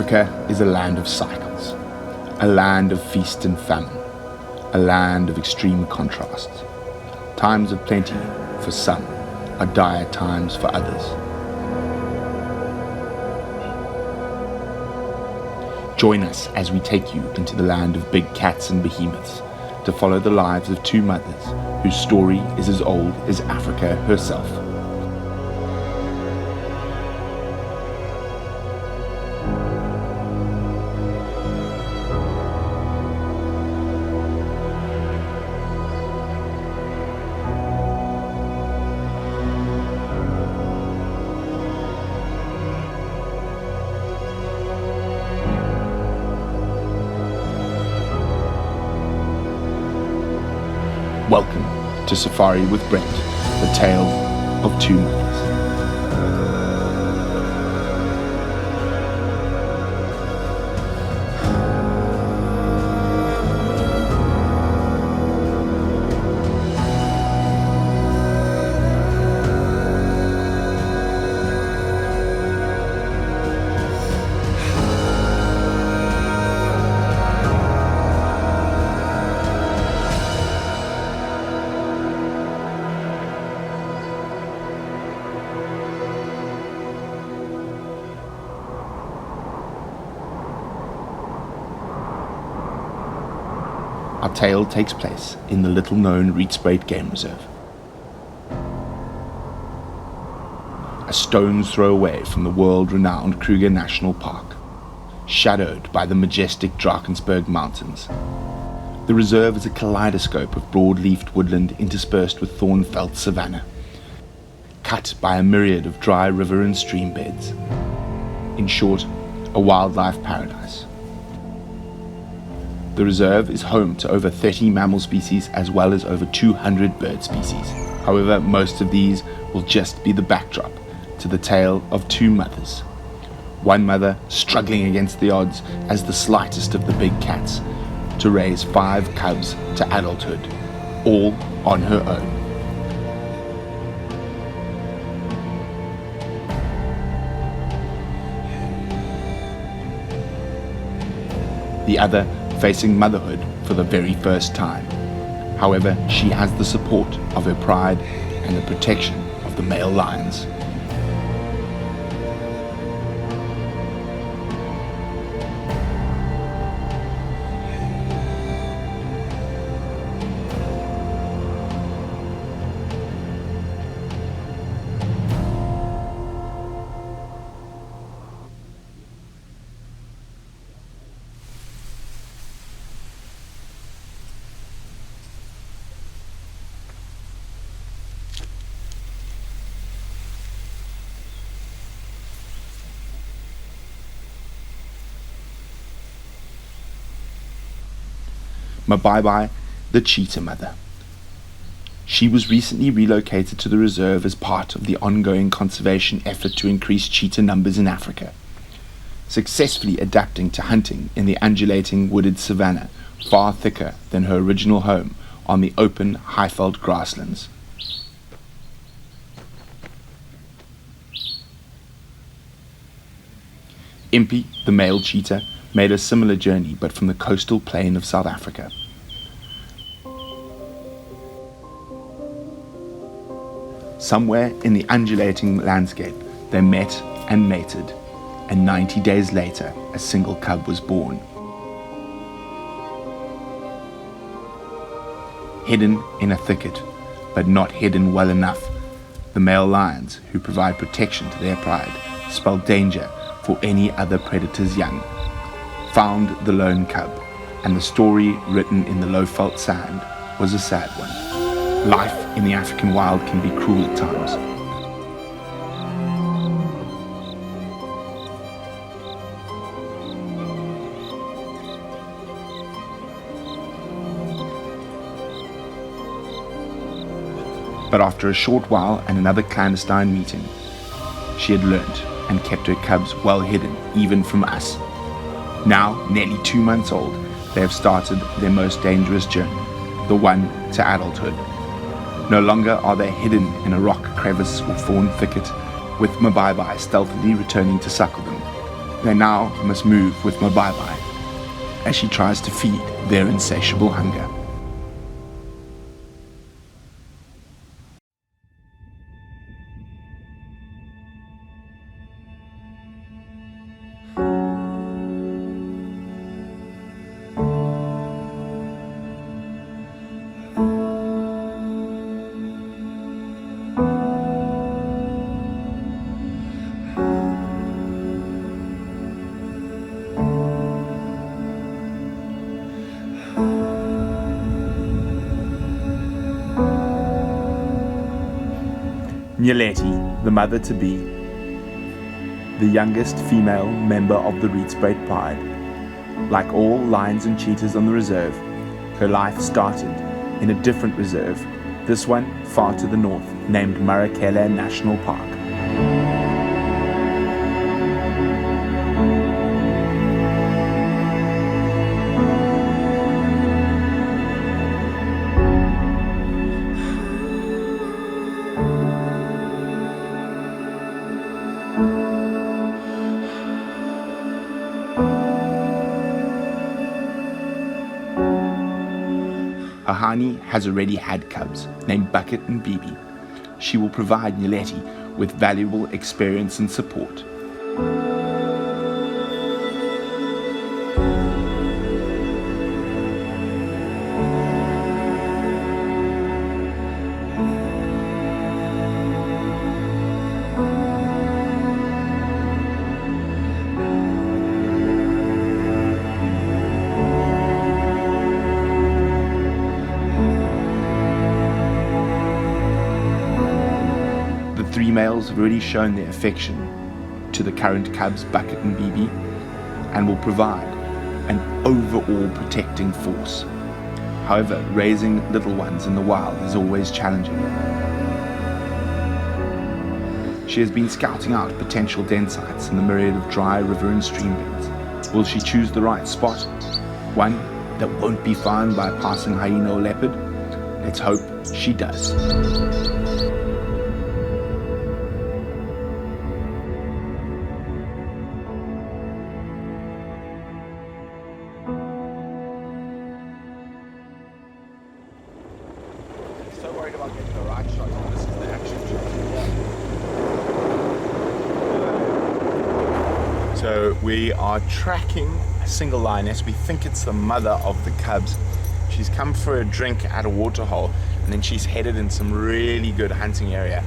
Africa is a land of cycles, a land of feast and famine, a land of extreme contrasts. Times of plenty for some are dire times for others. Join us as we take you into the land of big cats and behemoths to follow the lives of two mothers whose story is as old as Africa herself. Welcome to Safari with Brent, the tale of two mothers. Our tale takes place in the little-known Rietspruit Game Reserve. A stone's throw away from the world-renowned Kruger National Park, shadowed by the majestic Drakensberg Mountains. The reserve is a kaleidoscope of broad-leafed woodland interspersed with thorn-felt savanna, cut by a myriad of dry river and stream beds. In short, a wildlife paradise. The reserve is home to over 30 mammal species as well as over 200 bird species. However, most of these will just be the backdrop to the tale of two mothers. One mother struggling against the odds as the slightest of the big cats to raise 5 cubs to adulthood, all on her own. The other facing motherhood for the very first time. However, she has the support of her pride and the protection of the male lions. Mabaibai, the cheetah mother. She was recently relocated to the reserve as part of the ongoing conservation effort to increase cheetah numbers in Africa, successfully adapting to hunting in the undulating wooded savanna, far thicker than her original home on the open Highveld grasslands. Impy, the male cheetah, made a similar journey but from the coastal plain of South Africa. Somewhere in the undulating landscape, they met and mated, and 90 days later, a single cub was born. Hidden in a thicket, but not hidden well enough, the male lions, who provide protection to their pride, spell danger for any other predator's young, found the lone cub, and the story written in the low-felt sand was a sad one. Life in the African wild can be cruel at times. But after a short while and another clandestine meeting, she had learnt and kept her cubs well hidden even from us. Now, nearly 2 months old, they have started their most dangerous journey, the one to adulthood. No longer are they hidden in a rock crevice or thorn thicket, with Mabaibai stealthily returning to suckle them. They now must move with Mabaibai as she tries to feed their insatiable hunger. Nyeleti, the mother-to-be, the youngest female member of the Reedsbraid Pride. Like all lions and cheetahs on the reserve, her life started in a different reserve, this one far to the north, named Marakele National Park. Ahani has already had cubs named Bucket and Bibi. She will provide Nyeleti with valuable experience and support. Three males have already shown their affection to the current cubs, Bucket and Bibi, and will provide an overall protecting force. However, raising little ones in the wild is always challenging. She has been scouting out potential den sites in the myriad of dry river and stream beds. Will she choose the right spot? One that won't be found by a passing hyena or leopard? Let's hope she does. So worried about getting the right shot. This is the action shot. So we are tracking a single lioness. We think it's the mother of the cubs. She's come for a drink at a waterhole, and then she's headed in some really good hunting area.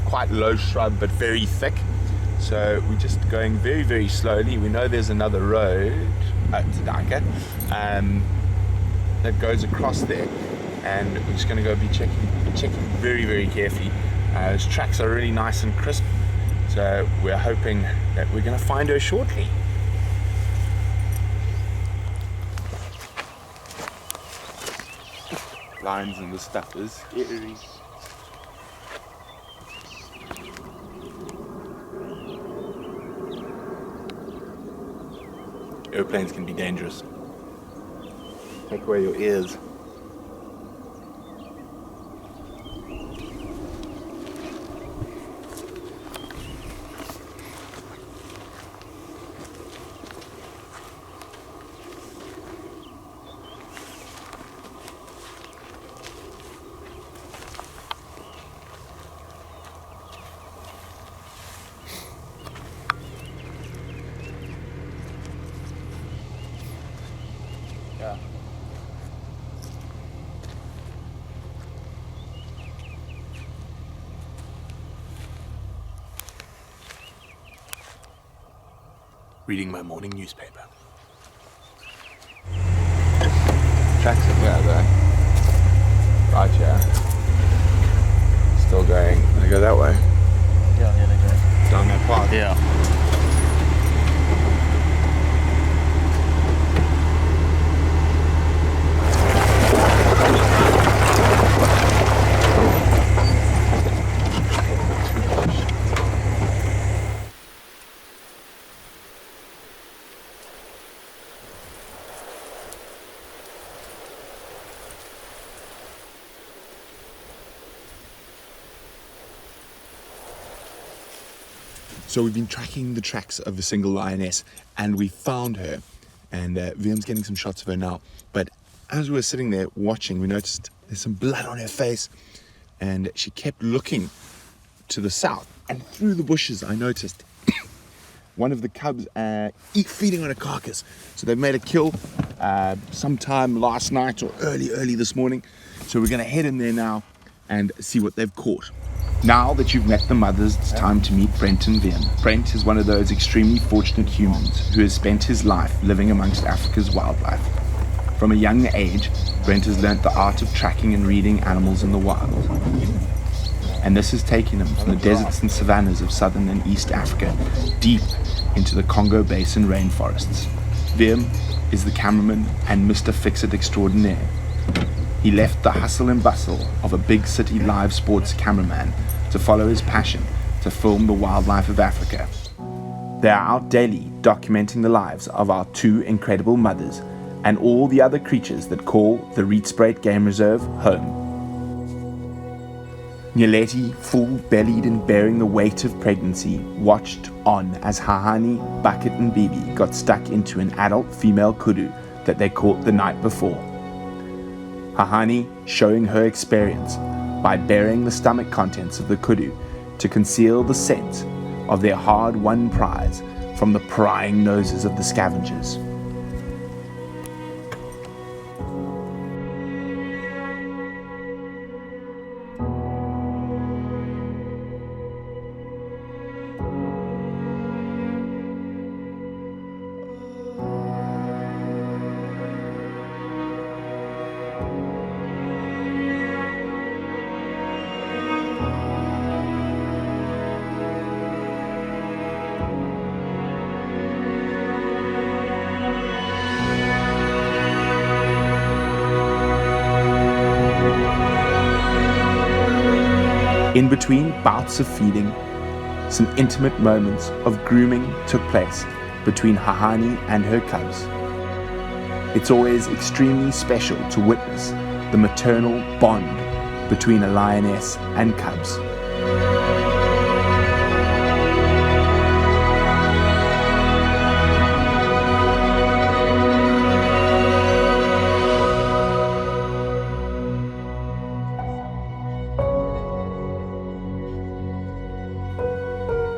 Quite low shrub, but very thick. So we're just going very, very slowly. We know there's another road, that goes across there. And we're just going to go be checking very, very carefully. Those tracks are really nice and crisp, so we're hoping that we're going to find her shortly. Lions and the stuff is scary. Airplanes can be dangerous. Take away your ears. Yeah. Reading my morning newspaper. Tracks are here though. Right here. Still going. They go that way. Yeah, they go. Down that path. Yeah. So we've been tracking the tracks of a single lioness, and we found her, and Wium's getting some shots of her now. But as we were sitting there watching, we noticed there's some blood on her face, and she kept looking to the south, and through the bushes I noticed one of the cubs feeding on a carcass. So they made a kill sometime last night or early this morning. So we're going to head in there now and see what they've caught. Now that you've met the mothers, it's time to meet Brent and Wium. Brent is one of those extremely fortunate humans who has spent his life living amongst Africa's wildlife. From a young age, Brent has learnt the art of tracking and reading animals in the wild. And this has taken him from the deserts and savannas of southern and east Africa deep into the Congo Basin rainforests. Wium is the cameraman and Mr. Fix-It extraordinaire. He left the hustle and bustle of a big city live sports cameraman to follow his passion to film the wildlife of Africa. They are out daily documenting the lives of our two incredible mothers and all the other creatures that call the Rietspruit Game Reserve home. Nyeleti, full-bellied and bearing the weight of pregnancy, watched on as Hahani, Bucket and Bibi got stuck into an adult female kudu that they caught the night before. Hahani showing her experience by burying the stomach contents of the kudu to conceal the scent of their hard-won prize from the prying noses of the scavengers. In between bouts of feeding, some intimate moments of grooming took place between Hahani and her cubs. It's always extremely special to witness the maternal bond between a lioness and cubs.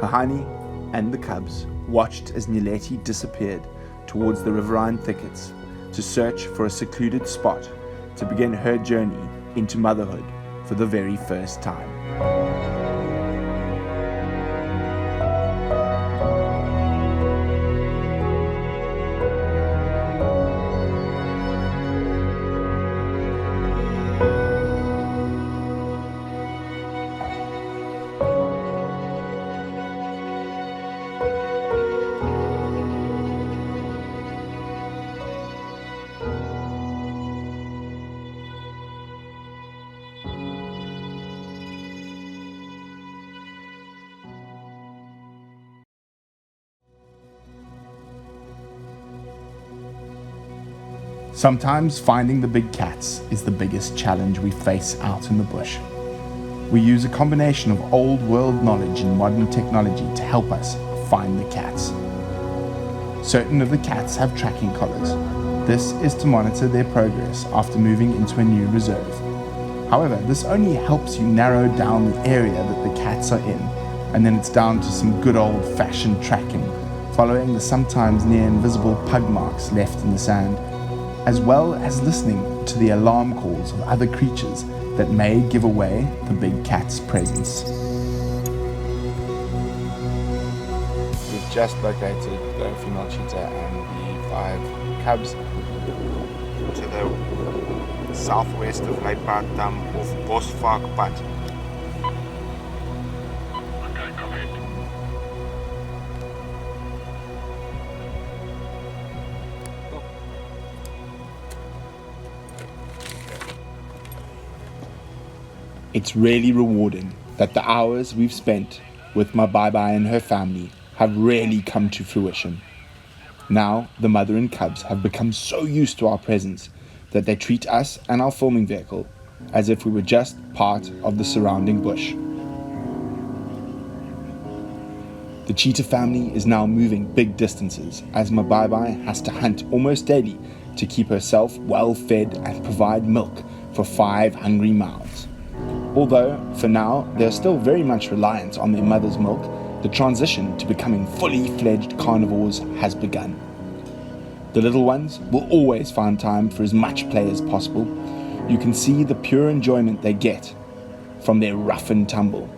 Hahani and the cubs watched as Nyeleti disappeared towards the riverine thickets to search for a secluded spot to begin her journey into motherhood for the very first time. Sometimes finding the big cats is the biggest challenge we face out in the bush. We use a combination of old world knowledge and modern technology to help us find the cats. Certain of the cats have tracking collars. This is to monitor their progress after moving into a new reserve. However, this only helps you narrow down the area that the cats are in, and then it's down to some good old-fashioned tracking, following the sometimes near invisible pug marks left in the sand, as well as listening to the alarm calls of other creatures that may give away the big cat's presence. We've just located the female cheetah and the 5 cubs to the southwest of Mabaibai off Bosvarkpad. It's really rewarding that the hours we've spent with Mabaibai and her family have really come to fruition. Now, the mother and cubs have become so used to our presence that they treat us and our filming vehicle as if we were just part of the surrounding bush. The cheetah family is now moving big distances as Mabaibai has to hunt almost daily to keep herself well fed and provide milk for 5 hungry mouths. Although, for now, they are still very much reliant on their mother's milk, the transition to becoming fully fledged carnivores has begun. The little ones will always find time for as much play as possible. You can see the pure enjoyment they get from their rough and tumble.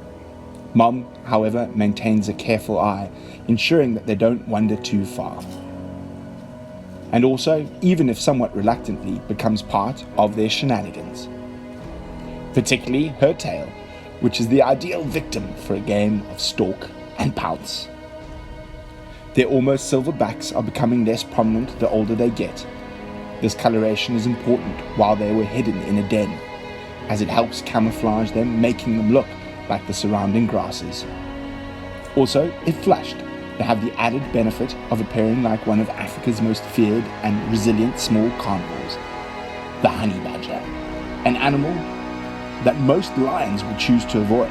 Mom, however, maintains a careful eye, ensuring that they don't wander too far. And also, even if somewhat reluctantly, becomes part of their shenanigans. Particularly her tail, which is the ideal victim for a game of stalk and pounce. Their almost silver backs are becoming less prominent the older they get. This coloration is important while they were hidden in a den, as it helps camouflage them, making them look like the surrounding grasses. Also, if flushed, they have the added benefit of appearing like one of Africa's most feared and resilient small carnivores, the honey badger, an animal that most lions would choose to avoid.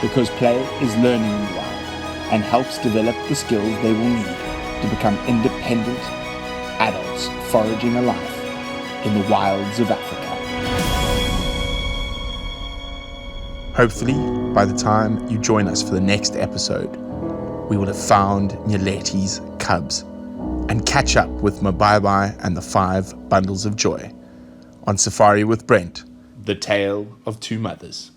Because play is learning in the wild and helps develop the skills they will need to become independent adults foraging a life in the wilds of Africa. Hopefully, by the time you join us for the next episode, we will have found Nyeleti's cubs and catch up with Mabaibai and the 5 bundles of joy on Safari with Brent, The Tale of Two Mothers.